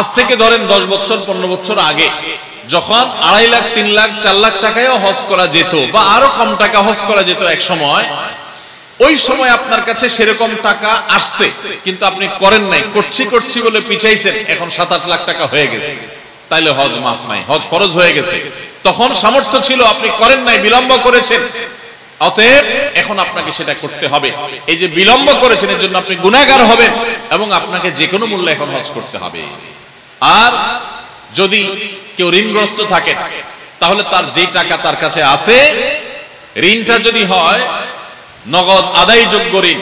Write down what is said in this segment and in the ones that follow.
আজ থেকে ধরেন 10 বছর 15 বছর আগে যখন 2.5 লাখ 3 লাখ 4 লাখ টাকায়ও হজ করা যেত বা আরো কম টাকা হজ করা যেত এক সময়, ওই সময় আপনার কাছে সেরকম টাকা আসছে কিন্তু আপনি করেন নাই, করছি বলে পিছাইছেন, এখন 7-8 লাখ টাকা হয়ে গেছে, তাইলে হজ মাফ নাই, হজ ফরজ হয়ে গেছে। তখন সামর্থ্য ছিল, আপনি করেন নাই, বিলম্ব করেছেন, অতএব এখন আপনাকে সেটা করতে হবে। এই যে বিলম্ব করেছেন এর জন্য আপনি গুনাহগার হবেন এবং আপনাকে যে কোনো মূল্যে এখন হজ করতে হবে। আর যদি কেউ ঋণগ্রস্ত থাকে তাহলে তার যে টাকা তার কাছে আছে, ঋণটা যদি হয় নগদ আদায়যোগ্য ঋণ,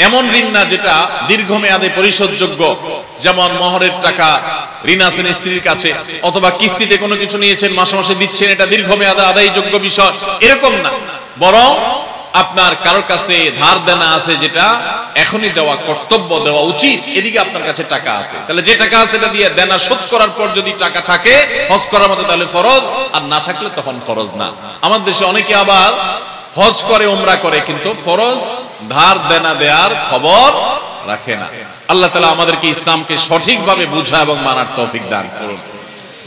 এমন ঋণ না যেটা দীর্ঘমেয়াদে পরিশোধযোগ্য, যেমন মোহরের টাকা ঋণ আছেন স্ত্রীর কাছে, অথবা কিস্তিতে কোনো কিছু নিয়েছেন মাসে মাসে দিচ্ছেন, এটা দীর্ঘমেয়াদে আদায়যোগ্য বিষয়, এরকম না, বরং আপনার কারোর কাছে ধার দেনা আছে যেটা এখনই দেওয়া কর্তব্য, দেওয়া উচিত, এদিকে আপনার কাছে টাকা আছে, তাহলে যে টাকা আছে এটা দিয়ে দেনা শোধ করার পর যদি টাকা থাকে হজ করার মতো তাহলে ফরজ, আর না থাকলে তখন ফরজ না। আমাদের দেশে অনেকে আবার হজ করে উমরা করে কিন্তু ফরজ ধার দেনা দেওয়ার খবর রাখে না। আল্লাহ তাআলা আমাদেরকে ইসলামকে সঠিকভাবে বুঝা এবং মানার তৌফিক দান করুন।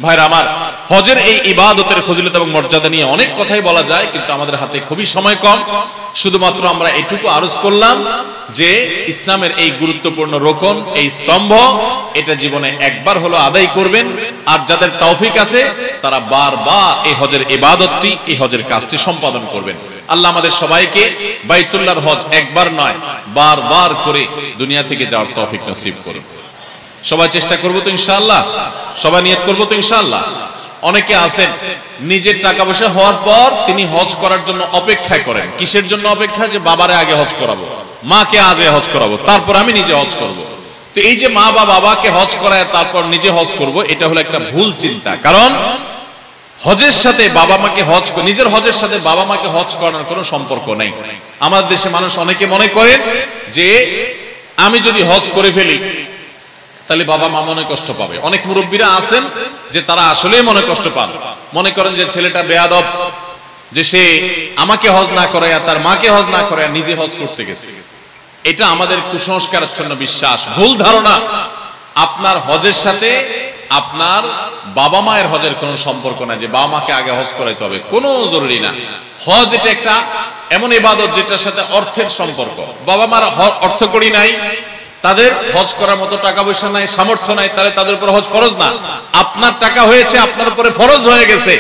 ভাইরা আমার, হজের এই ইবাদতের ফজিলত এবং মর্যাদা নিয়ে অনেক কথাই বলা যায়, কিন্তু আমাদের হাতে খুবই সময় কম। শুধুমাত্র আমরা এটুকু আরজ করলাম যে ইসলামের এই গুরুত্বপূর্ণ রোকন, এই স্তম্ভ, এটা জীবনে একবার হলো আদায় করবেন, আর যাদের তৌফিক আছে তারা বারবার এই হজের ইবাদতটি, এই হজের কাজটি সম্পাদন করবেন। আল্লাহ আমাদের সবাইকে বাইতুল্লাহর হজ একবার নয় বারবার করে দুনিয়া থেকে যাওয়ার তৌফিক নসিব করুন। সবাই চেষ্টা করবো তো ইনশাআল্লাহ, সবাই নিয়ত করবো তো ইনশাআল্লাহ। অনেকে আছেন নিজের টাকা পয়সা হওয়ার পর তিনি হজ করার জন্য অপেক্ষা করেন। কিসের জন্য অপেক্ষা? যে বাবারে আগে হজ করাবো, মাকে আগে হজ করাবো, তারপর আমি নিজে হজ করব। তো এই যে মা বা বাবাকে হজ করায় তারপর নিজে হজ করব, এটা হলো একটা ভুল চিন্তা। কারণ হজের সাথে বাবা মাকে হজ, নিজের হজের সাথে বাবা মাকে হজ করানোর কোনো সম্পর্ক নেই। আমাদের দেশে মানুষ অনেকে মনে করেন যে আমি যদি হজ করে ফেলি তাহলে বাবা মা মনে কষ্ট পাবে। অনেক মুরব্বীরা আছেন যে তারা আসলেই মনে কষ্ট পান, মনে করেন যে ছেলেটা বেয়াদব, যে সে আমাকে হজ না করায় তার মাকে হজ না করায় নিজে হজ করতে গেছে। এটা আমাদের কুসংস্কারাচ্ছন্ন বিশ্বাস, ভুল ধারণা। আপনার হজের সাথে আপনার বাবা মায়ের হজের কোনো সম্পর্ক না, যে বাবা মাকে আগে হজ করাইতে হবে, কোনো জরুরি না। হজ এটা একটা এমন ইবাদত যেটার সাথে অর্থের সম্পর্ক। বাবা মার অর্থ করি নাই, তাদের হজ করার মতো টাকা পয়সা নাই, সামর্থ্য নাই, তাহলে তাদের উপর হজ ফরজ না। আপনার টাকা হয়েছে, আপনার উপরে ফরজ হয়ে গেছে,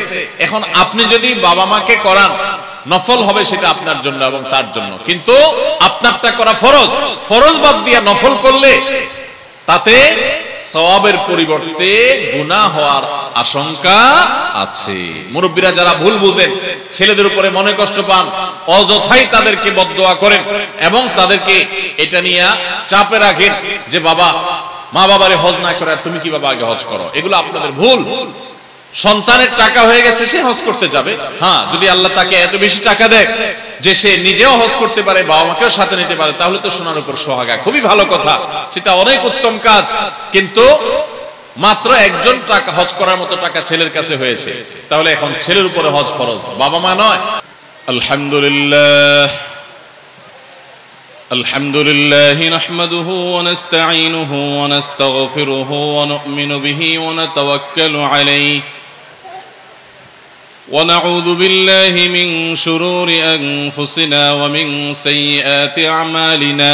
এখন আপনি যদি বাবা মাকে করান নফল হবে সেটা আপনার জন্য এবং তার জন্য, কিন্তু আপনারটা করা ফরজ। ফরজ বাদ দিয়ে নফল করলে তাতে সওয়াবের পরিবর্তে গুনাহ হওয়ার আশঙ্কা আছে। মুরব্বীরা যারা ভুল বুঝেন, ছেলেদের উপরে মনে কষ্ট পান, অযথাই তাদেরকে বদদোয়া করেন এবং তাদেরকে এটা নিয়ে চাপে রাখেন যে বাবা মা বাবারে হজ না করে তুমি কি বাবা আগে হজ করো, এগুলো আপনাদের ভুল। সন্তানের টাকা হয়ে গেছে, সে হজ করতে যাবে। হ্যাঁ, যদি আল্লাহ তাকে এত বেশি টাকা দেয় যে সে নিজেও হজ করতে পারে, বাবা মাকেও সাথে নিতে পারে, তাহলে তো সোনার উপর সোহাগা, খুবই ভালো কথা, সেটা অনেক উত্তম কাজ। কিন্তু মাত্র একজন টাকা হজ করার মতো টাকা ছেলের কাছে হয়েছে, তাহলে এখন ছেলের উপরে হজ ফরজ, বাবা মা নয়। আলহামদুলিল্লাহ আলহামদুলিল্লাহ নাহমাদুহু ওয়া নাস্তাঈনুহু ওয়া নাস্তাগফিরুহু ওয়া নু'মিনু বিহি ওয়া নাতাওয়াক্কালু আলাইহি ونعوذ بالله من شرور أنفسنا ومن سيئات أعمالنا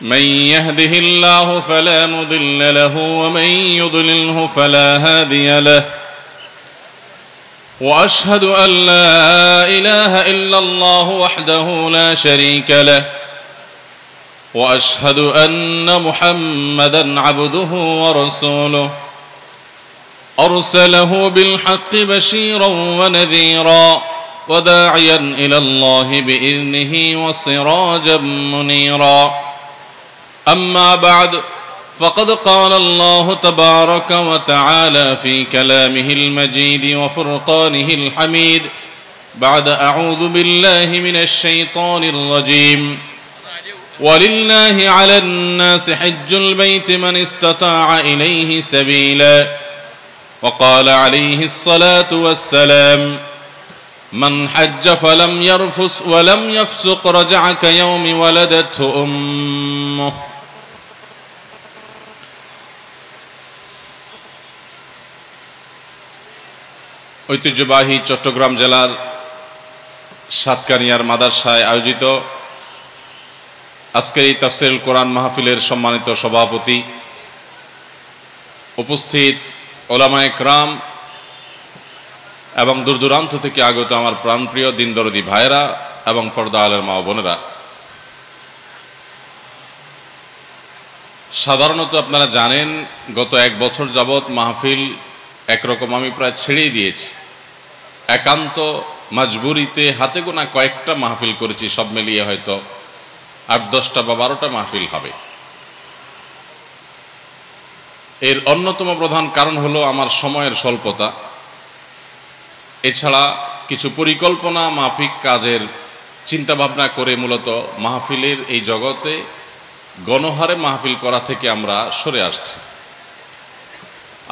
من يهده الله فلا مضل له ومن يضلله فلا هادي له وأشهد أن لا إله إلا الله وحده لا شريك له وأشهد أن محمدا عبده ورسوله أرسله بالحق بشيرا ونذيرا وداعيا إلى الله بإذنه وسراجا منيرا أما بعد فقد قال الله تبارك وتعالى في كلامه المجيد وفرقانه الحميد بعد أعوذ بالله من الشيطان الرجيم ولله على الناس حج البيت من استطاع إليه سبيلا وقال عليه الصلاة والسلام من حج فلم يرفث ولم يفسق رجع كيوم ولدته أمه ঐতিহ্যবাহী চট্টগ্রাম জেলার সাতকানিয়ার মাদ্রাসায় আয়োজিত আজকের এই তাফসীরুল কোরআন মাহফিলের সম্মানিত সভাপতি, উপস্থিত ওলামায়ে কেরাম এবং দূর দূরান্ত থেকে আগত আমার প্রাণপ্রিয় দিনদরদি ভাইয়েরা এবং পর্দা আলের মা বোনেরা, সাধারণত আপনারা জানেন গত 1 বছর যাবৎ মাহফিল একরকম আমি প্রায় ছেড়েই দিয়েছি। একান্ত মজবুরিতে হাতে গোনা কয়েকটা মাহফিল করেছি, সব মিলিয়ে হয়তো 8-10টা বা 12টা মাহফিল হবে। এর অন্যতম প্রধান কারণ হলো আমার সময়ের স্বল্পতা। এছাড়া কিছু পরিকল্পনা মাফিক কাজের চিন্তাভাবনা করে মূলত মাহফিলের এই জগতে গণহারে মাহফিল করা থেকে আমরা সরে আসছি।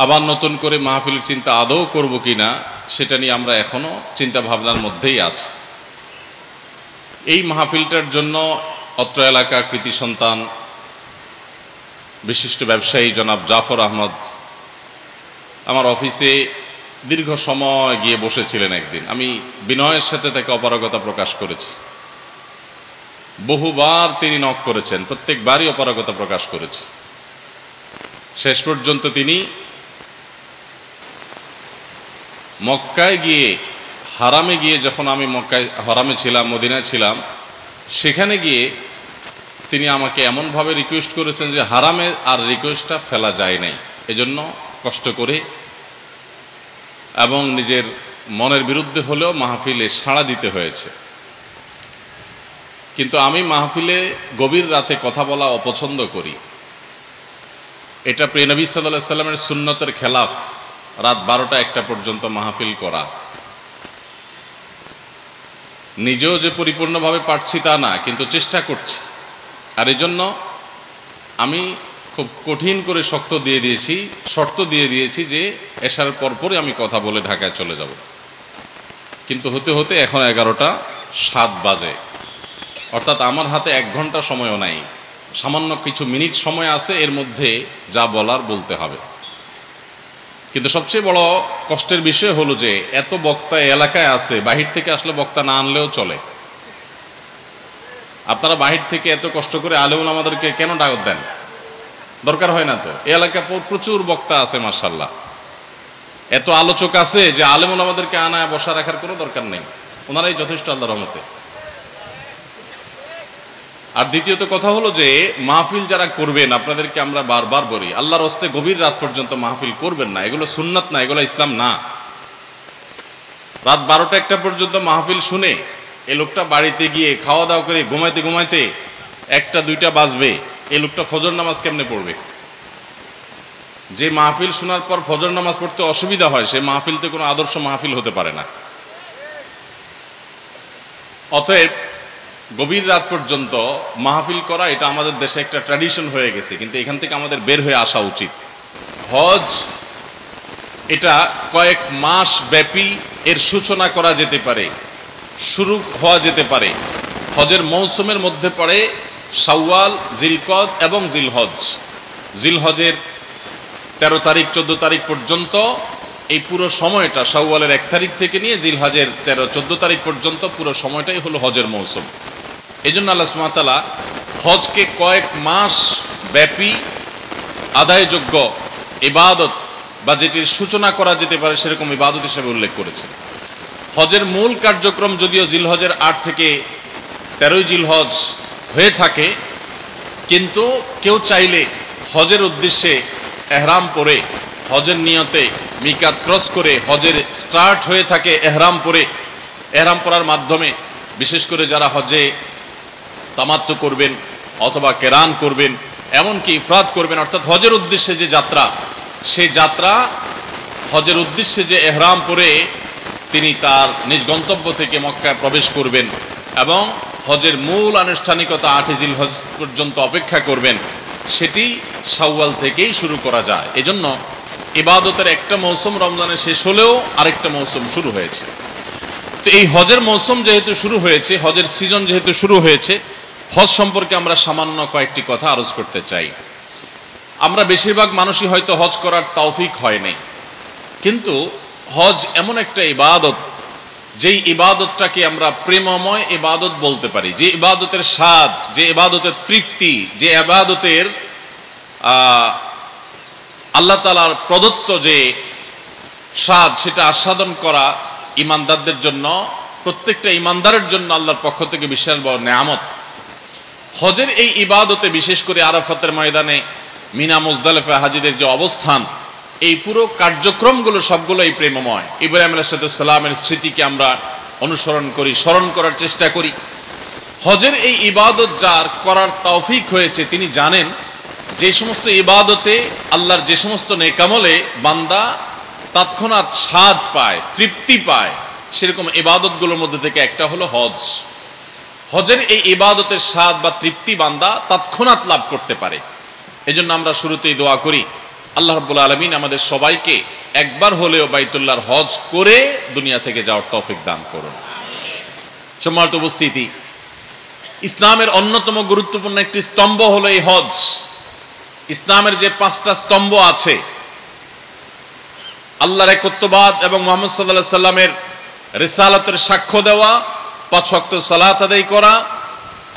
আবার নতুন করে মাহফিলের চিন্তা আদৌ করব কিনা সেটা নিয়ে আমরা এখনো চিন্তা ভাবনার মধ্যেই আছি। এই মাহফিলটার জন্য অত্র এলাকার কৃতি সন্তান বিশিষ্ট ব্যবসায়ী জনাব জাফর আহমদ আমার অফিসে দীর্ঘ সময় গিয়ে বসেছিলেন। একদিন আমি বিনয়ের সাথে তাকে অপারগতা প্রকাশ করেছি। বহুবার তিনি নক করেছেন, প্রত্যেকবারই অপারগতা প্রকাশ করেছে। শেষ পর্যন্ত তিনি মক্কায় গিয়ে, হারামে গিয়ে, যখন আমি মক্কায় হারামে ছিলাম, মদিনায় ছিলাম, সেখানে গিয়ে তিনি আমাকে এমনভাবে রিকোয়েস্ট করেছেন যে হারামে আর রিকোয়েস্টটা ফেলা যায় নাই। এজন্য কষ্ট করে এবং নিজের মনের বিরুদ্ধে হলেও মাহফিলে সাড়া দিতে হয়েছে। কিন্তু আমি মাহফিলে গভীর রাতে কথা বলা অপছন্দ করি। এটা প্রিয় নবী সাল্লাল্লাহু আলাইহি সাল্লামের সুন্নতের খেলাফ রাত 12টা-1টা পর্যন্ত মাহফিল করা। নিজেও যে পরিপূর্ণভাবে পারছি তা না, কিন্তু চেষ্টা করছি। আর এই জন্য আমি খুব কঠিন করে শর্ত দিয়ে দিয়েছি যে এশার পরপরই আমি কথা বলে ঢাকায় চলে যাব। কিন্তু হতে হতে এখন 11টা 7 বাজে, অর্থাৎ আমার হাতে 1 ঘন্টা সময়ও নাই। সামান্য কিছু মিনিট সময় আছে, এর মধ্যে যা বলার বলতে হবে। কিন্তু সবচেয়ে বড় কষ্টের বিষয় হলো যে এত বক্তা এলাকায় আছে, বাহির থেকে আসলে বক্তা না আনলেও চলে। আপনারা বাহির থেকে এত কষ্ট করে আলেমুল আমাদেরকে কেন দাওয়াত দেন? দরকার হয় না তো? এই এলাকায় প্রচুর বক্তা আছে মাশাআল্লাহ, এত আলোচক আছে যে আলেমুল আমাদেরকে আনায় বসা রাখার কোনো দরকার নেই। ওনারাই যথেষ্ট আল্লাহর রহমতে। আর দ্বিতীয়ত কথা হলো যে মাহফিল যারা করবেন, আপনাদেরকে আমরা বারবার বলি, আল্লাহর হস্তে গভীর রাত পর্যন্ত মাহফিল করবেন না। এগুলো সুন্নাত না, এগুলো ইসলাম না। রাত 12টা-1টা পর্যন্ত মাহফিল শুনে এই লোকটা বাড়িতে গিয়ে খাওয়া দাওয়া করে ঘুমাইতে ঘুমাইতে 1টা-2টা বাজবে। এই লোকটা ফজর নামাজ কেমনে পড়বে? যে মাহফিল শোনার পর ফজর নামাজ পড়তে অসুবিধা হয়, সে মাহফিলতে কোনো আদর্শ মাহফিল হতে পারে না। অতএব গভীর রাত পর্যন্ত মাহফিল করা এটা আমাদের দেশে একটা ট্র্যাডিশন হয়ে গেছে, কিন্তু এখান থেকে আমাদের বের হয়ে আসা উচিত। হজ এটা কয়েক মাস ব্যাপী এর সূচনা করা যেতে পারে, শুরু হওয়া যেতে পারে। হজের মৌসুমের মধ্যে পড়ে শাওয়াল, জিলকদ এবং জিলহজ। জিলহজের 13 তারিখ 14 তারিখ পর্যন্ত এই পুরো সময়টা, শাওয়ালের 1 তারিখ থেকে নিয়ে জিলহজের 13-14 তারিখ পর্যন্ত পুরো সময়টাই হলো হজের মৌসুম। এই জন্য আল্লাহ সুবহানাহু ওয়া তাআলা হজকে কয়েক মাস ব্যাপী আদায়যোগ্য ইবাদত বা যেটির সূচনা করা যেতে পারে সেরকম ইবাদত হিসেবে উল্লেখ করেছেন। হজের মূল কার্যক্রম যদিও জিলহজের 8 থেকে 13 জিলহজ হয়ে থাকে, কিন্তু কেউ চাইলে হজের উদ্দেশ্যে এহরাম পরে, হজের নিয়তে মিকাত ক্রস করে, হজের স্টার্ট হয়ে থাকে এহরাম পরে, এহরাম পরার মাধ্যমে বিশেষ করে যারা হজে তামাত্তু করবেন অথবা কেরান করবেন, এমনকি ইফরাদ করবেন, অর্থাৎ হজের উদ্দেশ্যে যে যাত্রা, সেই যাত্রা হজের উদ্দেশ্যে যে এহরাম পরে তিনি তার নিজ গন্তব্য থেকে মক্কায় প্রবেশ করবেন এবং হজের মূল আনুষ্ঠানিকতা 8 জিলহজ পর্যন্ত অপেক্ষা করবেন, সেটি শাওয়াল থেকেই শুরু করা যায়। এজন্য ইবাদতের একটা মৌসুম রমজানের শেষ হলেও আরেকটা মৌসুম শুরু হয়েছে। তো এই হজের মৌসুম যেহেতু শুরু হয়েছে, হজের সিজন যেহেতু শুরু হয়েছে, হজ সম্পর্কে আমরা সামান্য কয়েকটি কথা আরজ করতে চাই। আমরা বেশিরভাগ মানুষই হয়তো হজ করার তৌফিক হয় নাই, কিন্তু হজ এমন একটা ইবাদত, যেই ইবাদতটাকে আমরা প্রেমময় ইবাদত বলতে পারি, যে ইবাদতের স্বাদ, যে ইবাদতের তৃপ্তি, যে ইবাদতের আল্লাহ তাআলার প্রদত্ত যে স্বাদ, সেটা আস্বাদন করা ঈমানদারদের জন্য, প্রত্যেকটা ঈমানদারের জন্য আল্লাহর পক্ষ থেকে বিশাল বড় নেয়ামত। হজের এই ইবাদতে, বিশেষ করে আরাফাতের ময়দানে মিনা মুজদালিফা হাজীদের যে অবস্থান, এই পুরো কার্যক্রমগুলো সবগুলোই প্রেমময়। ইব্রাহিম আলাইহিস সালামের স্মৃতিকে আমরা অনুসরণ করি, স্মরণ করার চেষ্টা করি। হজের এই ইবাদত যার করার তৌফিক হয়েছে, তিনি জানেন যে সমস্ত ইবাদতে আল্লাহর যে সমস্ত নেকামলে বান্দা তৎক্ষণাৎ স্বাদ পায়, তৃপ্তি পায়, সেরকম ইবাদতগুলোর মধ্যে থেকে একটা হলো হজ। হজের এই ইবাদতের স্বাদ বা তৃপ্তি বান্দা তৎক্ষণাৎ লাভ করতে পারে। এজন্য আমরা শুরুতেই দোয়া করি, আল্লাহ রাব্বুল আলামিন আমাদের সবাইকে একবার হলেও বাইতুল্লাহর হজ করে দুনিয়া থেকে যাওয়ার তৌফিক দান করুন। সম্মানিত উপস্থিতি, ইসলামের অন্যতম গুরুত্বপূর্ণ একটি স্তম্ভ হলো এই হজ। ইসলামের যে 5টা স্তম্ভ আছে, আল্লাহর একত্ববাদ এবং মুহাম্মদ সাল্লাল্লাহু আলাইহি সাল্লামের রিসালাতের সাক্ষ্য দেওয়া, 5 ওয়াক্ত সালাত আদায় করা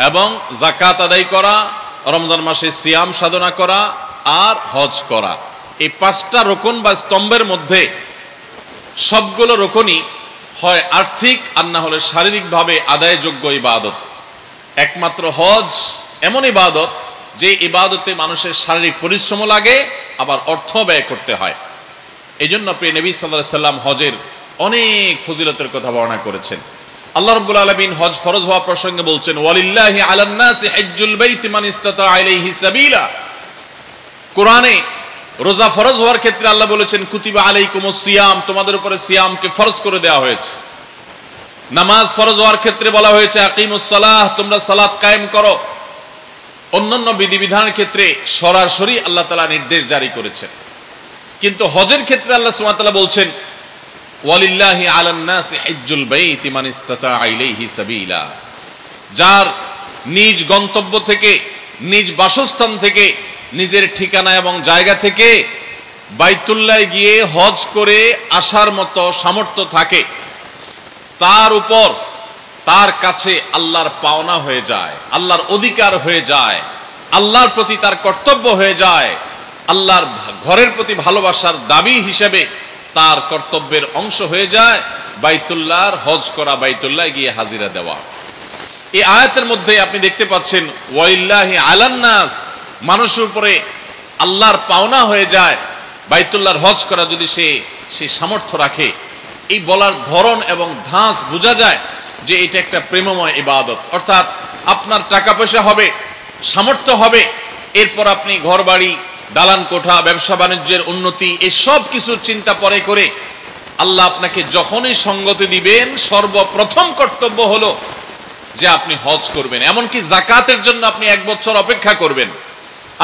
এবং যাকাত আদায় করা, রমজান মাসে সিয়াম সাধনা করা আর হজ করা, এই 5টা রকন বা স্তম্ভের মধ্যে সবগুলো রকনই হয় আর্থিক আর না হলে শারীরিকভাবে আদায়যোগ্য ইবাদত। একমাত্র হজ এমন ইবাদত যে ইবাদতে মানুষের শারীরিক পরিশ্রম লাগে, আবার অর্থ ব্যয় করতে হয়। এই জন্য প্রিয় নবী সাল্লাল্লাহু আলাইহি সাল্লাম হজের অনেক ফজিলতের কথা বর্ণনা করেছেন। আল্লাহ রাব্বুল আলামিন হজ ফরজ হওয়া প্রসঙ্গে বলছেন, ওয়ালিল্লাহি আলান নাসি হজ্জুল বাইতি মান ইসতাতা ইলাইহি সাবিলা। কোরআনে রোজা ফরজ হওয়ার ক্ষেত্রে আল্লাহ বলেছেন, কুতিবা আলাইকুমুস সিয়াম, তোমাদের উপরে সিয়ামকে ফরজ করে দেওয়া হয়েছে। নামাজ ফরজ হওয়ার ক্ষেত্রে বলা হয়েছে, আকিমুস সালাহ, তোমরা সালাত কায়েম করো। অন্যান্য বিধিবিধানের ক্ষেত্রে সরাসরি আল্লাহ তাআলা নির্দেশ জারি করেছেন। কিন্তু হজের ক্ষেত্রে আল্লাহ সুবহানাহু ওয়া তাআলা বলছেন, ওয়ালিল্লাহি আলান নাসি হজ্জুল বাইতি মান ইসতাতা ইলাইহি সাবিলা। যার নিজ গন্তব্য থেকে, নিজ বাসস্থান থেকে, নিজের ঠিকানা এবং জায়গা থেকে বাইতুল্লাহ গিয়ে হজ করে আসার মতো সামর্থ্য থাকে, তার উপর, তার কাছে আল্লাহর পাওনা হয়ে যায়, আল্লাহর অধিকার হয়ে যায়, আল্লাহর প্রতি তার কর্তব্য হয়ে যায়, আল্লাহর ঘরের প্রতি ভালোবাসার দাবি হিসেবে তার কর্তব্যের অংশ হয়ে যায় বাইতুল্লাহর হজ করা, বাইতুল্লাহ গিয়ে হাজিরা দেওয়া। এই আয়াতের মধ্যে আপনি দেখতে পাচ্ছেন, ওয়ালিল্লাহি আলান নাস, মানুষের উপরে আল্লাহর পাওনা হয়ে যায় বাইতুল্লাহর হজ করা, যদি সে সামর্থ্য রাখে। এই বলার ধরন এবং ধাঁচ বোঝা যায় যে এটা একটা প্রেমময় ইবাদত। অর্থাৎ আপনার টাকা পয়সা হবে, সামর্থ্য হবে, এরপর আপনি ঘর বাড়ি, দালান কোঠা, ব্যবসা বাণিজ্যের উন্নতি, এই সব কিছুর চিন্তা পরে করে আল্লাহ আপনাকে যখনই সঙ্গতি দিবেন, সর্বপ্রথম কর্তব্য হলো যে আপনি হজ করবেন। এমনকি যাকাতের জন্য আপনি 1 বছর অপেক্ষা করবেন।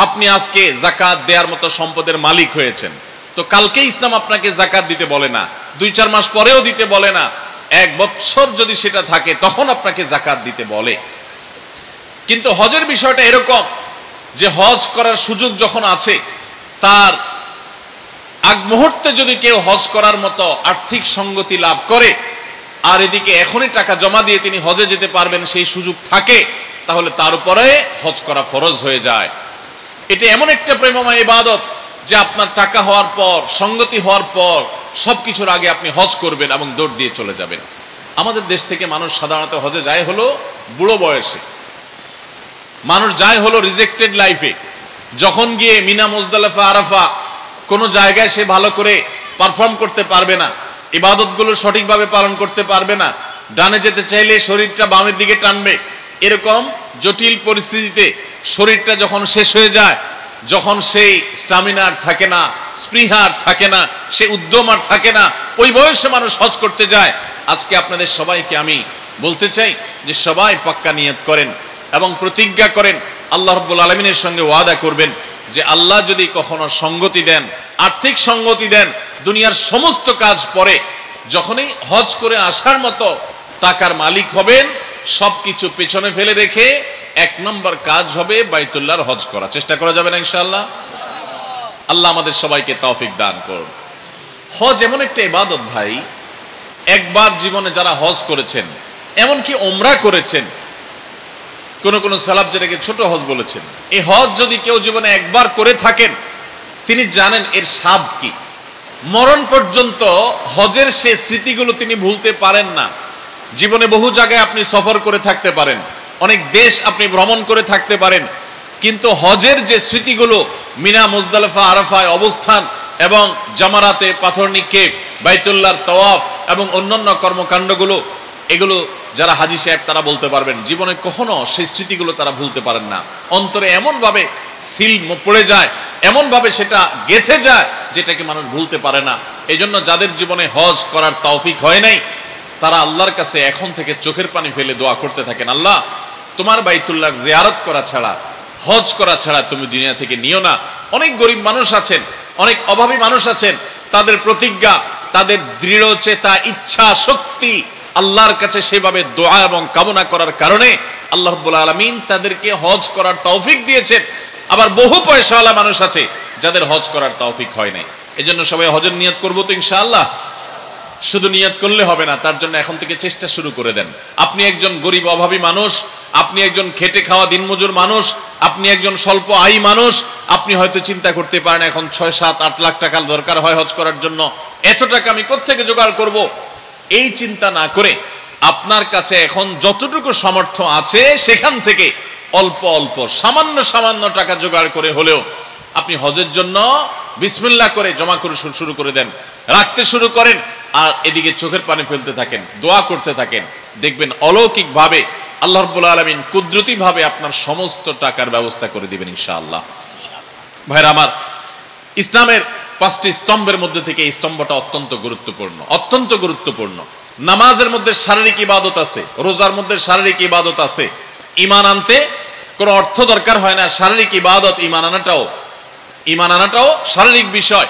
আপনি আজকে যাকাত দেওয়ার মতো সম্পদের মালিক হয়েছেন, তো কালকে ইসলাম আপনাকে যাকাত দিতে বলে না, 2-4 মাস পরেও দিতে বলে না, 1 বছর যদি সেটা থাকে তখন আপনাকে যাকাত দিতে বলে। কিন্তু হজের বিষয়টা এরকম যে হজ করার সুযোগ যখন আছে, তার আগ মুহূর্তে যদি কেউ হজ করার মতো আর্থিক সঙ্গতি লাভ করে আর এদিকে এখনই টাকা জমা দিয়ে তিনি হজে যেতে পারবেন, সেই সুযোগ থাকে, তাহলে তার উপরে হজ করা ফরজ হয়ে যায়। এটা এমন একটা প্রেমময় ইবাদত যে আপনার টাকা হওয়ার পর, সঙ্গতি হওয়ার পর সবকিছুর আগে আপনি হজ করবেন এবং দৌড় দিয়ে চলে যাবেন। আমাদের দেশ থেকে মানুষ সাধারণত হজে যায় হলো বুড়ো বয়সে, মানুষ যায় হলো রিজেক্টেড লাইফে। যখন গিয়ে মিনা মুজদালিফা আরাফা কোনো জায়গায় সে ভালো করে পারফর্ম করতে পারবে না, ইবাদতগুলো সঠিকভাবে পালন করতে পারবে না, ডানে যেতে চাইলে শরীরটা বামের দিকে টানবে, এরকম জটিল পরিস্থিতিতে শরীরটা যখন শেষ হয়ে যায়, যখন সেই স্টামিনার থাকে না, স্পৃহার থাকে না, সে উদ্যম আর থাকে না, ওই বয়সে মানুষ হজ করতে যায়। আজকে আপনাদের সবাইকে আমি বলতে চাই যে সবাই পাক্কা নিয়ত করেন এবং প্রতিজ্ঞা করেন, আল্লাহ রাব্বুল আলামিনের সঙ্গে ওয়াদা করবেন যে আল্লাহ যদি কখনো সঙ্গতি দেন, আর্থিক সঙ্গতি দেন, দুনিয়ার সমস্ত কাজ পরে যখনই হজ করে আসার মতো টাকার মালিক হবেন, সবকিছু পেছনে ফেলে রেখে 1 নম্বর কাজ হবে বাইতুল্লাহর হজ করা। চেষ্টা করা যাবে না ইনশাআল্লাহ? আল্লাহ আমাদের সবাইকে তৌফিক দান করুন। হজ এমন একটা ইবাদত ভাই, একবার জীবনে যারা হজ করেছেন, এমনকি ওমরা করেছেন, কোন সালাফ যেটাকে ছোট হজ বলেছেন, এই হজ যদি কেউ জীবনে একবার করে থাকেন, তিনি জানেন এর স্বাদ কি। মরণ পর্যন্ত হজের সে স্মৃতিগুলো তিনি ভুলতে পারেন না। জীবনে বহু জায়গায় আপনি সফর করে থাকতে পারেন, অনেক দেশ আপনি ভ্রমণ করে থাকতে পারেন, কিন্তু হজের যে স্মৃতিগুলো, মিনা, মুজদালিফা, আরাফায় অবস্থান এবং জামারাতে পাথর নিক্ষেপ, বাইতুল্লাহর তাওয়াফ এবং অন্যান্য কর্মকাণ্ডগুলো, এগুলো যারা হাজী সাহেব তারা বলতে পারবেন, জীবনে কখনো সেই স্মৃতিগুলো তারা ভুলতে পারেন না। অন্তরে এমন ভাবে সিল পড়ে যায়, এমন ভাবে সেটা গেঁথে যায় যেটাকে মানুষ ভুলতে পারে না। এই জন্য যাদের জীবনে হজ করার তৌফিক হয় নাই, তারা আল্লাহর কাছে এখন থেকে চোখের পানি ফেলে দোয়া করতে থাকেন, আল্লাহ তোমার বাইতুল্লাহ জিয়ারত করা ছাড়া, হজ করা ছাড়া তুমি দুনিয়া থেকে নিও না। অনেক গরিব মানুষ আছেন, অনেক অভাবী মানুষ আছেন, তাদের প্রতিজ্ঞা, তাদের দৃঢ় চেতা, ইচ্ছা শক্তি আল্লাহর কাছে সেভাবে দোয়া এবং কামনা করার কারণে আল্লাহ রাব্বুল আলামিন তাদেরকে হজ করার তৌফিক দিয়েছেন। আবার বহু পয়সাওয়ালা মানুষ আছে যাদের হজ করার তৌফিক হয় নাই। এজন্য সবাই হজের নিয়ত করবো তো ইনশাআল্লাহ। শুধু নিয়ত করলে হবে না, তার জন্য এখন থেকে চেষ্টা শুরু করে দেন। আপনি একজন গরিব অভাবী মানুষ, আপনি একজন খেটে খাওয়া দিনমজুর মানুষ, আপনি একজন স্বল্প আয় মানুষ, আপনি হয়তো চিন্তা করতে পারেন এখন 6, 7, 8 লাখ টাকা দরকার হয় হজ করার জন্য, এত টাকা আমি কোত্থেকে জোগাড় করব? এই চিন্তা না করে আপনার কাছে এখন যতটুকু সামর্থ্য আছে সেখান থেকে অল্প অল্প সামান্য সামান্য টাকা জোগাড় করে হলেও আপনি হজের জন্য বিসমিল্লাহ করে জমা করে শুরু করে দেন, রাখতে শুরু করেন। আর এদিকে চোখের পানি ফেলতে থাকেন, দোয়া করতে থাকেন, দেখবেন অলৌকিক ভাবে আল্লাহ রাব্বুল আলামিন কুদরতি ভাবে আপনার সমস্ত টাকার ব্যবস্থা করে দিবেন ইনশাআল্লাহ। ভাইরা আমার, ইসলামের 5টি স্তম্ভের মধ্যে থেকে এই স্তম্ভটা অত্যন্ত গুরুত্বপূর্ণ, অত্যন্ত গুরুত্বপূর্ণ। নামাজের মধ্যে শারীরিক ইবাদত আছে, রোজার মধ্যে শারীরিক ইবাদত আছে। ঈমান আনতে কোনো অর্থ দরকার হয় না, শারীরিক ইবাদত। ঈমান আনাটাও শারীরিক বিষয়,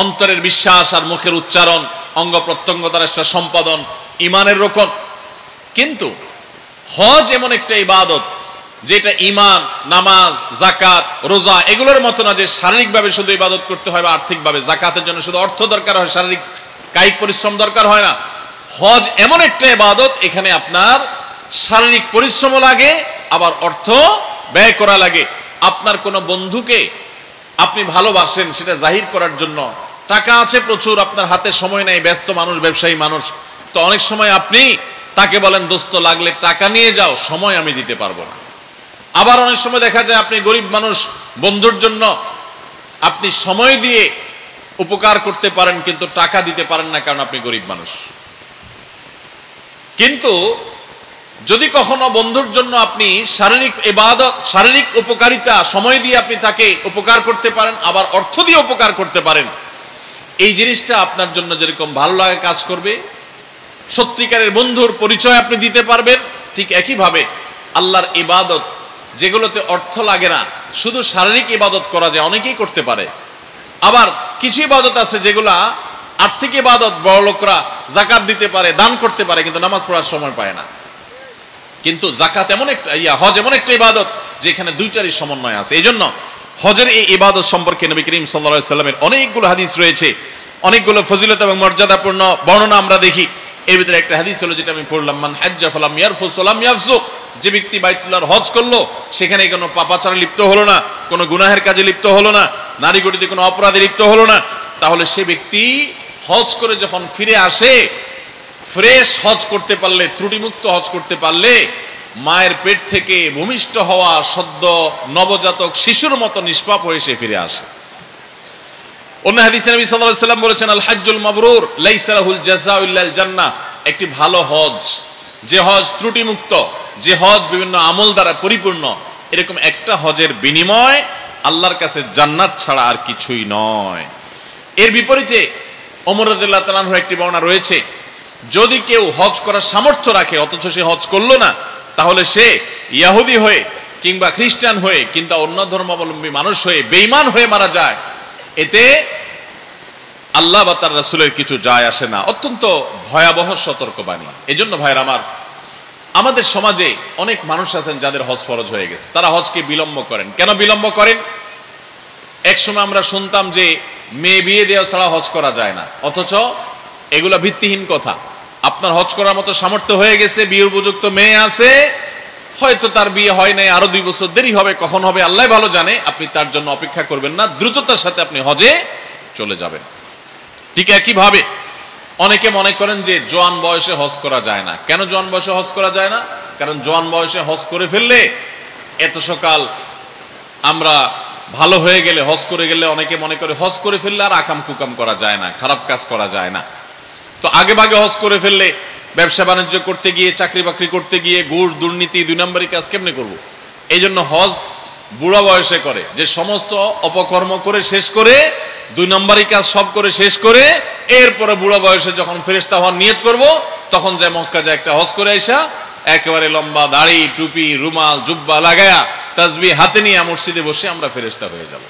অন্তরের বিশ্বাস আর মুখের উচ্চারণ, অঙ্গ প্রত্যঙ্গ দ্বারা সম্পাদন, ঈমানের রোকন। কিন্তু হজ এমন একটা ইবাদত যেটা ঈমান, নামাজ, যাকাত, রোজা এগুলোর মতো না যে শারীরিকভাবে শুধু ইবাদত করতে হয় বা আর্থিকভাবে। যাকাতের জন্য শুধু অর্থ দরকার হয়, শারীরিক কায়িক পরিশ্রম দরকার হয় না। হজ এমন একটা ইবাদত, এখানে আপনার শারীরিক পরিশ্রমও লাগে, আবার অর্থ ব্যয় করা লাগে। আপনার কোনো বন্ধুকে আপনি ভালোবাসেন, সেটা জাহির করার জন্য টাকা আছে প্রচুর, আপনার হাতে সময় নেই, ব্যস্ত মানুষ, ব্যবসায়ী মানুষ, তো অনেক সময় আপনি তাকে বলেন দোস্ত লাগলে টাকা নিয়ে যাও, সময় আমি দিতে পারবো না। আবার অনেক সময় দেখা যায় আপনি গরিব মানুষ, বন্ধুর জন্য আপনি সময় দিয়ে উপকার করতে পারেন কিন্তু টাকা দিতে পারেন না, কারণ আপনি গরিব মানুষ। কিন্তু যদি কখনো বন্ধুর জন্য আপনি শারীরিক ইবাদত, শারীরিক উপকারিতা, সময় দিয়ে আপনি তাকে উপকার করতে পারেন, আবার অর্থ দিয়ে উপকার করতে পারেন, এই জিনিসটা আপনার জন্য যেরকম ভালো লাগে কাজ করবে, সত্যিকারের বন্ধুর পরিচয় আপনি দিতে পারবেন। ঠিক একইভাবে আল্লাহর ইবাদত যেগুলোতে অর্থ লাগে না, শুধু শারীরিক ইবাদত করা যায়, অনেকেই করতে পারে। আবার কিছু ইবাদত আছে যেগুলা আর্থিক ইবাদত, বড় লোকরা যাকাত দিতে পারে, দান করতে পারে, কিন্তু নামাজ পড়ার সময় পায় না। কিন্তু যাকাত এমন একটা হজ এমন একটা ইবাদত যেখানে দুইটারই সমন্বয় আছে। এই জন্য হজের এই ইবাদত সম্পর্কে নবী করিম সাল্লাল্লাহু আলাইহি সাল্লামের অনেকগুলো হাদিস রয়েছে, অনেকগুলো ফজিলত এবং মর্যাদাপূর্ণ বর্ণনা আমরা দেখি। এর ভিতরে একটা হাদিস হলো যেটা আমি পড়লাম, মান হাজ্জা ফালাম ইয়ারফুস ওয়ালাম ইয়াফসুক, যে ব্যক্তি বাইতুল্লাহর হজ করলো, সেখানে কোনো পাপাচারে লিপ্ত হলো না, কোনো গুনাহের কাজে লিপ্ত হলো না, নারী গতিতে কোনো অপরাধে লিপ্ত হলো না, তাহলে সে ব্যক্তি হজ করে যখন ফিরে আসে, ফ্রেশ হজ করতে পারলে, ত্রুটিমুক্ত হজ করতে পারলে, মায়ের পেট থেকে ভূমিষ্ঠ হওয়া সদ্য নবজাতক শিশুর মতো নিষ্পাপ হয়ে সে ফিরে আসে। অন্য হাদিসে নবী সাল্লাল্লাহু আলাইহি ওয়াসাল্লাম বলেছেন, আল হাজ্জুল মাবরুর লাইসা লাহুল জাযাউ ইল্লাল জান্নাহ, একটি ভালো হজ, যে হজ ত্রুটিমুক্ত, যে হজ বিভিন্ন আমল দ্বারা পরিপূর্ণ, এরকম একটা হজের বিনিময় আল্লাহর কাছে জান্নাত ছাড়া আর কিছুই নয়। এর বিপরীতে ওমর রাদিয়াল্লাহু তাআলা আনহুর একটি বর্ণনা রয়েছে, যদি কেউ হজ করার সামর্থ্য রাখে অথচ সে হজ করলো না, তাহলে সে ইহুদি হয়ে কিংবা খ্রিস্টান হয়ে কিংবা অন্য ধর্মাবলম্বী মানুষ হয়ে বেঈমান হয়ে মারা যায়, এতে আল্লাহ বা তার রাসূলের কিছু যায় আসে না। অত্যন্ত ভয়াবহ সতর্কবাণী। এজন্য ভাইরা আমার, আমাদের সমাজে অনেক মানুষ আছেন যাদের হজ ফরজ হয়ে গেছে, তারা হজকে বিলম্ব করেন। কেন বিলম্ব করেন? এক সময় আমরা শুনতাম যে মেয়ে বিয়ে দেওয়া ছাড়া হজ করা যায় না, অথচ এগুলা ভিত্তিহীন কথা। আপনার হজ করার মতো সামর্থ্য হয়ে গেছে, বিয়ের উপযুক্ত মেয়ে আছে, হয়তো তার বিয়ে হয় নাই, আরো 2 বছর দেরি হবে, কখন হবে আল্লাহ ভালো জানে, আপনি তার জন্য অপেক্ষা করবেন না, দ্রুততার সাথে আপনি হজে চলে যাবেন। ঠিক একইভাবে অনেকে মনে করেন যে জোয়ান বয়সে হজ করা যায় না। কেন জোয়ান বয়সে হজ করা যায় না? কারণ জোয়ান বয়সে হজ করে ফেললে, এত সকাল আমরা ভালো হয়ে গেলে, হজ করে গেলে, অনেকে মনে করে হজ করে ফেললে আর আকাম কুকাম করা যায় না, খারাপ কাজ করা যায় না। তো আগে ভাগে হজ করে ফেললে ব্যবসা বাণিজ্য করতে গিয়ে, চাকরি বাকরি করতে গিয়ে ঘুষ দুর্নীতি 2 নম্বরই কাজ কেমনে করব? এই জন্য হজ বুড়া বয়সে করে, যে সমস্ত অপকর্ম করে শেষ করে, 2 নম্বরই কাজ সব করে শেষ করে, এরপরে বুড়া বয়সে যখন ফেরেশতা হওয়ার নিয়ত করব, তখন যায় মক্কা যায় একটা হজ করে আইসা একেবারে লম্বা দাড়ি, টুপি, রুমাল, জুব্বা লাগায়া তাসবিহ হাতে নিয়ে মসজিদে বসে আমরা ফেরেশতা হয়ে যাব।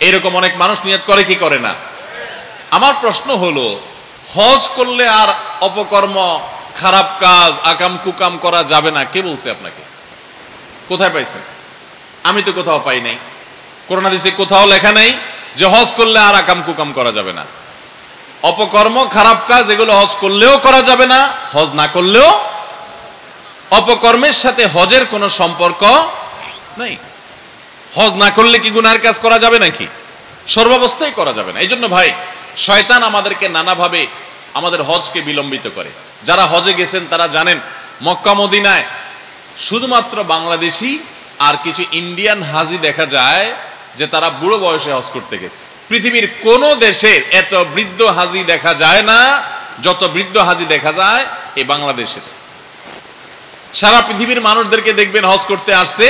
এরকম অনেক মানুষ নিয়ত করে কি করে না? আমার প্রশ্ন হলো, হজ করলে আর অপকর্ম, খারাপ কাজ, আকাম কুকাম করা যাবে না, কে বলছে আপনাকে? কোথায় পাইছেন? আমি তো কোথাও পাই নাই। কোরআন হাদিসে কোথাও লেখা নাই যে হজ করলে আর আকাম কুকাম করা যাবে না। অপকর্ম, খারাপ কাজ এগুলো হজ করলেও করা যাবে না, হজ না করলেও। অপকর্মের সাথে হজের কোনো সম্পর্ক নাই। হজ না করলে কি গুনার কাজ করা যাবে নাকি? সর্বাবস্থায় করা যাবে না। এই জন্য ভাই, শয়তান আমাদেরকে নানাভাবে আমাদের হজকে বিলম্বিত করে। যারা হজে গেছেন তারা জানেন, মক্কা মদিনায় শুধুমাত্র বাংলাদেশি আর কিছু ইন্ডিয়ান হাজি দেখা যায় যে তারা বুড়ো বয়সে হজ করতে গেছে। পৃথিবীর কোন দেশে এত বৃদ্ধ হাজি দেখা যায় না যত বৃদ্ধ হাজি দেখা যায় এই বাংলাদেশের। সারা পৃথিবীর মানুষদেরকে দেখবেন হজ করতে আসছে,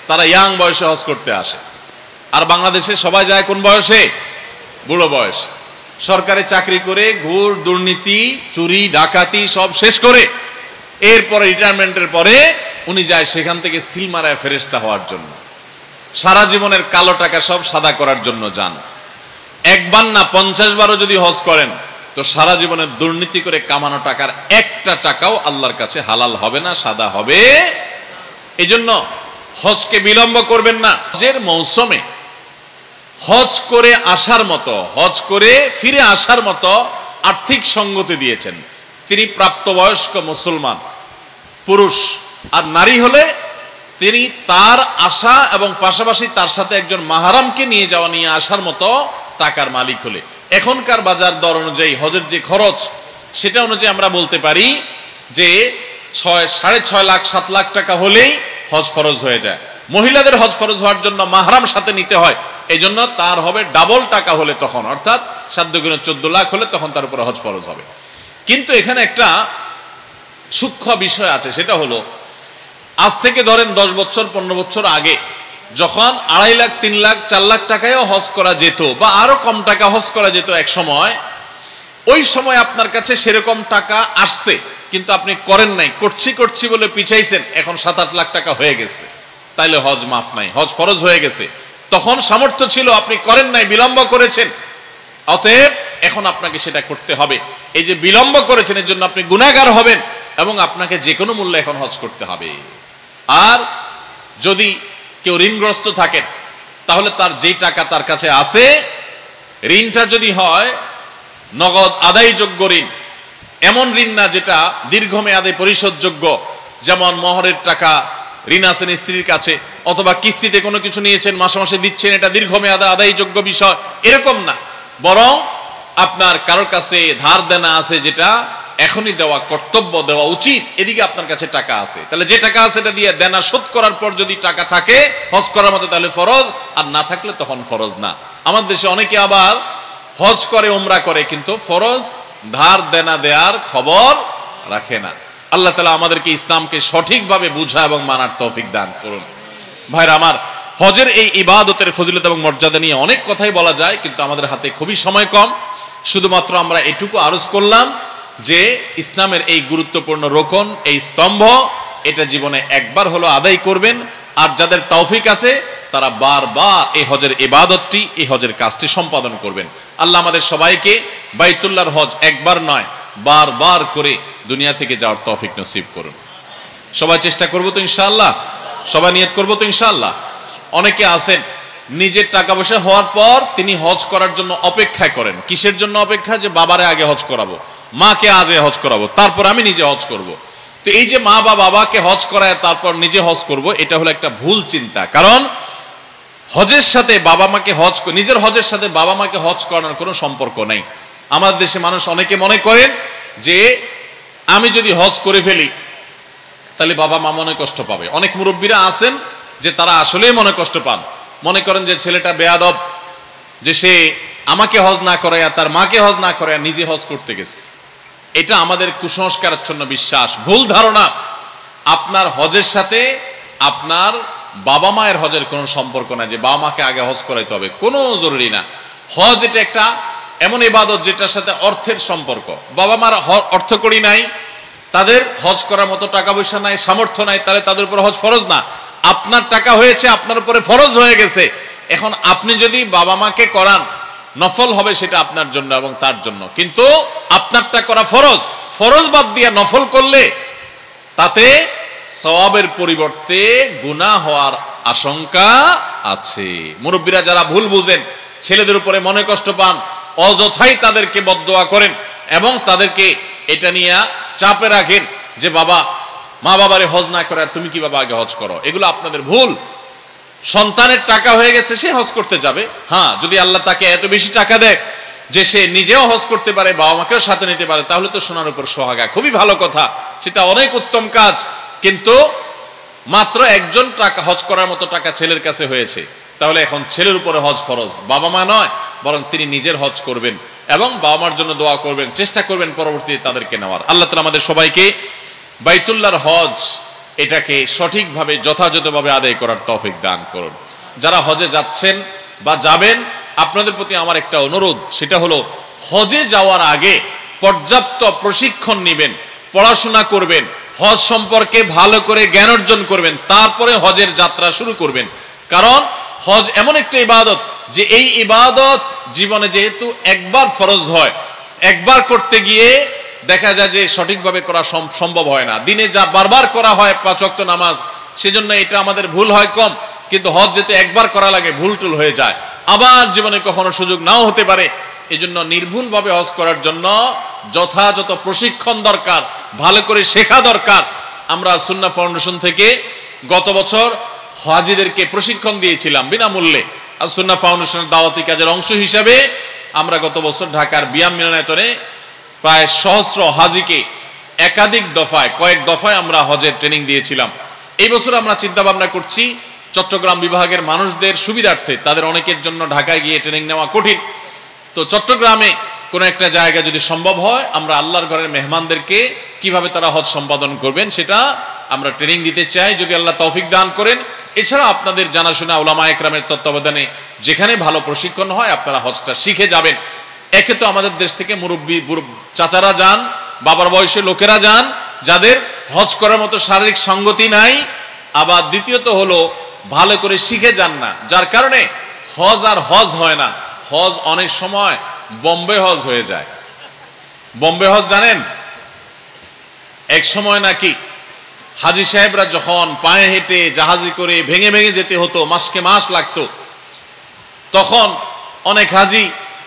তারা ইয়াং বয়সে হজ করতে আসে। আর বাংলাদেশে সবাই যায় কোন বয়সে? বুড়ো বয়স। সরকারি চাকরি করে ঘুষ দুর্নীতি চুরি ডাকাতি সব শেষ করে এরপরে রিটায়ারমেন্টের পরে উনি যায় সেখান থেকে সিল মারায় ফেরেশতা হওয়ার জন্য। সারা জীবনের কালো টাকা সব সাদা করার জন্য যান। একবার না 50 বারও যদি হজ করেন তো সারা জীবনের দুর্নীতি করে কামানো টাকার একটা টাকাও আল্লাহর কাছে হালাল হবে না, সাদা হবে। এই জন্য হজকে বিলম্ব করবেন না। হজের মৌসুমে হজ করে আসার মতো, হজ করে ফিরে আসার মতো আর্থিক সঙ্গতি দিয়েছেন। তিনি প্রাপ্তবয়স্ক মুসলমান পুরুষ, আর নারী হলে তিনি তার আশা এবং পাশাপাশি তার সাথে একজন মাহারামকে নিয়ে যাওয়া, নিয়ে আসার মতো টাকার মালিক হলে। এখনকার বাজার দর অনুযায়ী হজের যে খরচ, সেটা অনুযায়ী আমরা বলতে পারি যে 6.5 লাখ 7 লাখ টাকা হলেই হজ ফরজ হয়ে যায়। মহিলাদের হজ ফরজ হওয়ার জন্য মাহরাম সাথে নিতে হয়, এই জন্য তার হবে ডাবল টাকা হলে তখন, অর্থাৎ 7 দুগুণে 14 লাখ হলে তখন তার উপরে হজ ফরজ হবে। কিন্তু এখানে একটা সূক্ষ্ম বিষয় আছে, সেটা হলো আজ থেকে ধরেন 10 বছর 15 বছর আগে যখন 2.5 লাখ 3 লাখ 4 লাখ টাকায়ও হজ করা যেত বা আরো কম টাকা হজ করা যেত এক সময়, ওই সময় আপনার কাছে সেরকম টাকা আসছে কিন্তু আপনি করেন নাই, করছি বলে পিছাইছেন, এখন 7-8 লাখ টাকা হয়ে গেছে, তাইলে হজ মাফ নাই, হজ ফরজ হয়ে গেছে। তখন সামর্থ্য ছিল, আপনি করেন নাই, বিলম্ব করেছেন, অতএব এখন আপনাকে সেটা করতে হবে। এই যে বিলম্ব করেছেন এর জন্য আপনি গুনাহগার হবেন এবং আপনাকে যে কোনো মূল্যে এখন হজ করতে হবে। আর যদি কেউ ঋণগ্রস্ত থাকেন তাহলে তার যেই টাকা তার কাছে আছে, ঋণটা যদি হয় নগদ আদায়যোগ্য ঋণ, এমন ঋণ না যেটা দীর্ঘমেয়াদে পরিশোধযোগ্য, যেমন মোহরের টাকা ঋণ আছেন স্ত্রীর কাছে, অথবা কিস্তিতে কোনো কিছু নিয়েছেন মাসে মাসে দিচ্ছেন, এটা দীর্ঘমেয়াদে আদায়যোগ্য বিষয়, এরকম না। বরং আপনার কারোর কাছে ধার দেনা আছে যেটা এখনই দেওয়া কর্তব্য, দেওয়া উচিত, এদিকে আপনার কাছে টাকা আছে, তাহলে যে টাকা আছে এটা দিয়ে দেনা শোধ করার পর যদি টাকা থাকে হজ করার মতো তাহলে ফরজ, আর না থাকলে তখন ফরজ না। আমার দেশে অনেকে আবার হজ করে উমরা করে কিন্তু ফরজ ধার দেনা দেওয়ার খবর রাখে না। আল্লাহ তাআলা আমাদেরকে ইসলামকে সঠিকভাবে বুঝা এবং মানার তৌফিক দান করুন। ভাইরা আমার, হজের এই ইবাদতের ফজিলত এবং মর্যাদা নিয়ে অনেক কথাই বলা যায়, কিন্তু আমাদের হাতে খুবই সময় কম। শুধুমাত্র আমরা এটুকু আরজ করলাম যে ইসলামের এই গুরুত্বপূর্ণ রোকন, এই স্তম্ভ, এটা জীবনে একবার হলো আদায় করবেন। আর যাদের তৌফিক আছে তারা বারবার এই হজের ইবাদতটি, এই হজের কাজটি সম্পাদন করবেন। আল্লাহ আমাদের সবাইকে বাইতুল্লাহর হজ একবার নয় বারবার করে দুনিয়া থেকে যাওয়ার তৌফিক নসিব করুন। সবাই চেষ্টা করবো তো ইনশাআল্লাহ, সবাই নিয়ত করবো তো ইনশাআল্লাহ। অনেকে আছেন নিজের টাকা পয়সা হওয়ার পর তিনি হজ করার জন্য অপেক্ষা করেন। কিসের জন্য অপেক্ষা? যে বাবারে আগে হজ করাবো, মাকে আগে হজ করাবো, তারপর আমি নিজে হজ করব। তো এই যে মা বা বাবাকে হজ করায় তারপর নিজে হজ করব, এটা হলো একটা ভুল চিন্তা। কারণ হজের সাথে বাবা মাকে হজ, নিজের হজের সাথে বাবা মাকে হজ করানোর কোনো সম্পর্ক নেই। আমাদের দেশে মানুষ অনেকে মনে করেন যে আমি যদি হজ করে ফেলি তাহলে বাবা মা মনে কষ্ট পাবে। অনেক মুরব্বীরা আছেন যে তারা আসলেই মনে কষ্ট পান, মনে করেন যে ছেলেটা বেয়াদব, যে সে আমাকে হজ না করাইয়া তার মাকে হজ না করাইয়া নিজে হজ করতে গেছে। এটা আমাদের কুসংস্কারাচ্ছন্ন বিশ্বাস, ভুল ধারণা। আপনার হজের সাথে আপনার বাবা মায়ের হজের কোনো সম্পর্ক নাই যে বাবা মাকে আগে হজ করাইতে হবে, কোনো জরুরি না। হজ এটা একটা এমন ইবাদত যেটার সাথে অর্থের সম্পর্ক। বাবা মার অর্থ করি নাই, তাদের হজ করার মতো টাকা পয়সা নাই, সামর্থ্য নাই, তাহলে তাদের উপর হজ ফরজ না। আপনার টাকা হয়েছে, আপনার উপরে ফরজ হয়ে গেছে। এখন আপনি যদি বাবা মাকে করান, নফল হবে সেটা আপনার জন্য এবং তার জন্য, কিন্তু আপনারটা করা ফরজ। ফরজ বাদ দিয়ে নফল করলে তাতে সওয়াবের পরিবর্তে গুনাহ হওয়ার আশঙ্কা আছে। মুরব্বীরা যারা ভুল বুঝেন, ছেলেদের উপরে মনে কষ্ট পান, অযথাই তাদেরকে বদদোয়া করেন এবং তাদেরকে এটা নিয়ে চাপে রাখেন যে বাবা মা বাবারে হজ না করে তুমি কি বাবা আগে হজ করো, এগুলো আপনাদের ভুল। সন্তানের টাকা হয়ে গেছে, সে হজ করতে যাবে। হ্যাঁ, যদি আল্লাহ তাকে এত বেশি টাকা দেয় যে সে নিজেও হজ করতে পারে, বাবা মাকেও সাথে নিতে পারে, তাহলে তো সোনার উপর সোহাগা, খুবই ভালো কথা, সেটা অনেক উত্তম কাজ। কিন্তু মাত্র একজন টাকা হজ করার মতো টাকা ছেলের কাছে হয়েছে, তাহলে এখন ছেলের উপরে হজ ফরজ, বাবা মা নয়, বরং তিনি নিজের হজ করবেন এবং বাবা মার জন্য দোয়া করবেন, চেষ্টা করবেন পরবর্তীতে তাদেরকে নেওয়ার। আল্লাহ তাআলা আমাদের সবাইকে বাইতুল্লাহর হজ এটাকে সঠিকভাবে যথাযথভাবে আদায় করার তৌফিক দান করুন। যারা হজে যাচ্ছেন বা যাবেন, আপনাদের প্রতি আমার একটা অনুরোধ, সেটা হলো হজে যাওয়ার আগে পর্যাপ্ত প্রশিক্ষণ নেবেন, পড়াশোনা করবেন, হজ সম্পর্কে ভালো করে জ্ঞান অর্জন করবেন, তারপরে হজের যাত্রা শুরু করবেন। কারণ হজ এমন একটা ইবাদত যে এই ইবাদত জীবনে যেহেতু একবার ফরজ হয়, একবার করতে গিয়ে দেখা যায় যে সঠিকভাবে করা সম্ভব হয় না। দিনে যা বারবার করা হয় 5 ওয়াক্ত নামাজ, সেজন্য এটা আমাদের ভুল হয় কম, কিন্তু হজ যেতে একবার করা লাগে, ভুল টুল হয়ে যায়, আবার জীবনে কখনো সুযোগ নাও হতে পারে। এজন্য নির্ভুলভাবে হজ করার জন্য যথাযথ প্রশিক্ষণ দরকার, ভালো করে শেখা দরকার। আমরা সুন্নাহ ফাউন্ডেশন থেকে গত বছর হাজিদেরকে প্রশিক্ষণ দিয়েছিলাম বিনামূল্যে। আর সুন্নাহ ফাউন্ডেশনের দাওয়াতি কাজের অংশ হিসাবে আমরা গত বছর ঢাকার বিয়াম মিলনায়তনে প্রায় সহস্র হাজিকে একাধিক দফায়, কয়েক দফায় আমরা হজের ট্রেনিং দিয়েছিলাম। এই বছর আমরা চিন্তা ভাবনা করছি চট্টগ্রাম বিভাগের মানুষদের সুবিধার্থে, তাদের অনেকের জন্য ঢাকায় গিয়ে ট্রেনিং নেওয়া কঠিন, তো চট্টগ্রামে কোনো একটা জায়গা যদি সম্ভব হয়, আমরা আল্লাহর ঘরের মেহমানদেরকে কিভাবে তারা হজ সম্পাদন করবেন সেটা আমরা ট্রেনিং দিতে চাই, যদি আল্লাহ তৌফিক দান করেন। এছাড়া আপনাদের জানাশোনা উলামা একরামের তত্ত্বাবধানে যেখানে ভালো প্রশিক্ষণ হয় আপনারা হজটা শিখে যাবেন। একে তো আমাদের দেশ থেকে মুরব্বী চাচারা যান, বাবার বয়সে লোকেরা যান, যাদের হজ করার মতো শারীরিক সঙ্গতি নাই, আবার দ্বিতীয়ত হলো ভালো করে শিখে যান না, যার কারণে হজ আর হজ হয় না। হজ অনেক সময় বোম্বে হজ হয়ে যায়। বোম্বে হজ জানেন, এক সময় নাকি হাজি সাহেবরা যখন পায়ে হেঁটে জাহাজে করে ভেঙে ভেঙে যেতে হতো, মাসকে মাস লাগতো, তখন অনেক হাজি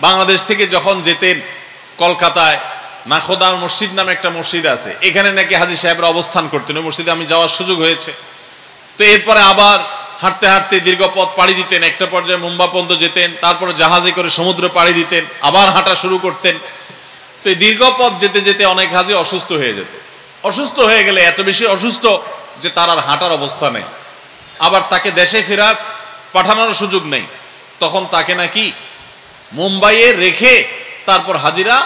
বাংলাদেশ থেকে যখন যেতেন কলকাতায় নাখোদা মসজিদ নামে একটা মসজিদ আছে, এখানে নাকি হাজি সাহেবরা অবস্থান করতেন। ওই মসজিদে আমি যাওয়ার সুযোগ হয়েছে। তো এরপরে আবার হাঁটতে হাঁটতে দীর্ঘ পথ পাড়ি দিতেন, একটা পর্যায়ে মুম্বাই পর্যন্ত যেতেন, তারপরে জাহাজে করে সমুদ্র পাড়ি দিতেন, আবার হাঁটা শুরু করতেন। তো এই দীর্ঘ পথ যেতে যেতে অনেক হাজি অসুস্থ হয়ে যেত। অসুস্থ হয়ে গেলে এত বেশি অসুস্থ যে তার আর হাঁটার অবস্থা নেই, আবার তাকে দেশে ফেরার পাঠানোর সুযোগ নেই, তখন তাকে নাকি মুম্বাইয়ে রেখে তারপর হাজিরা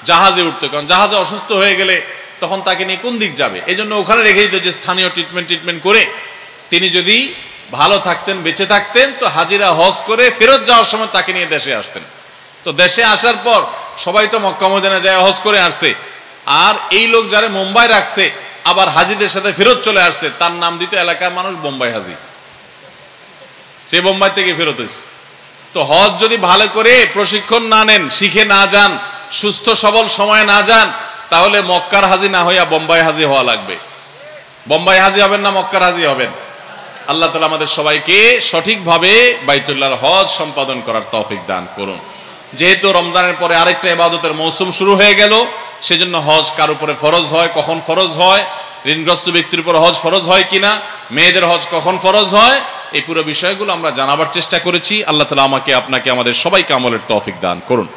জাহাজে উঠতো, কারণ জাহাজে অসুস্থ হয়ে গেলে তখন তাকে নিয়ে কোন দিক যাবে, এই জন্য ওখানে রেখে দিত যে স্থানীয় ট্রিটমেন্ট করে তিনি যদি ভালো থাকতেন, বেঁচে থাকতেন, তো হাজিরা হজ করে ফেরত যাওয়ার সময় তাকে নিয়ে দেশে আসতেন। তো দেশে আসার পর সবাই তো মক্কা মদিনা যায় হজ করে আসছে, আর এই লোক যারা মুম্বাই রাখছে আবার হাজিদের সাথে ফেরত চলে আসছে, তার নাম দিত এলাকার মানুষ বোম্বাই হাজি, সে বোম্বাই থেকে ফেরত হয়েছে। তো হজ যদি ভালো করে প্রশিক্ষণ না নেন, শিখে না যান, সুস্থ সবল সময় না যান, তাহলে মক্কার হাজি না হইয়া বোম্বাই হাজি হওয়া লাগবে। বোম্বাই হাজি হবেন না মক্কার হাজি হবেন? আল্লাহ তাআলা আমাদের সবাইকে সঠিকভাবে বাইতুল্লাহর হজ সম্পাদন করার তৌফিক দান করুন। যেহেতু রমজানের পরে আরেকটা ইবাদতের মৌসুম শুরু হয়ে গেল, সেজন্য হজ কার উপরে ফরজ হয়, কখন ফরজ হয়, ঋণগ্রস্ত ব্যক্তির উপর হজ ফরজ হয় কিনা, মেয়েদের হজ কখন ফরজ হয়, এই পুরো বিষয়গুলো আমরা জানাবার চেষ্টা করেছি। আল্লাহ তাআলা আমাকে, আপনাকে, আমাদের সবাইকে আমলের তৌফিক দান করুন।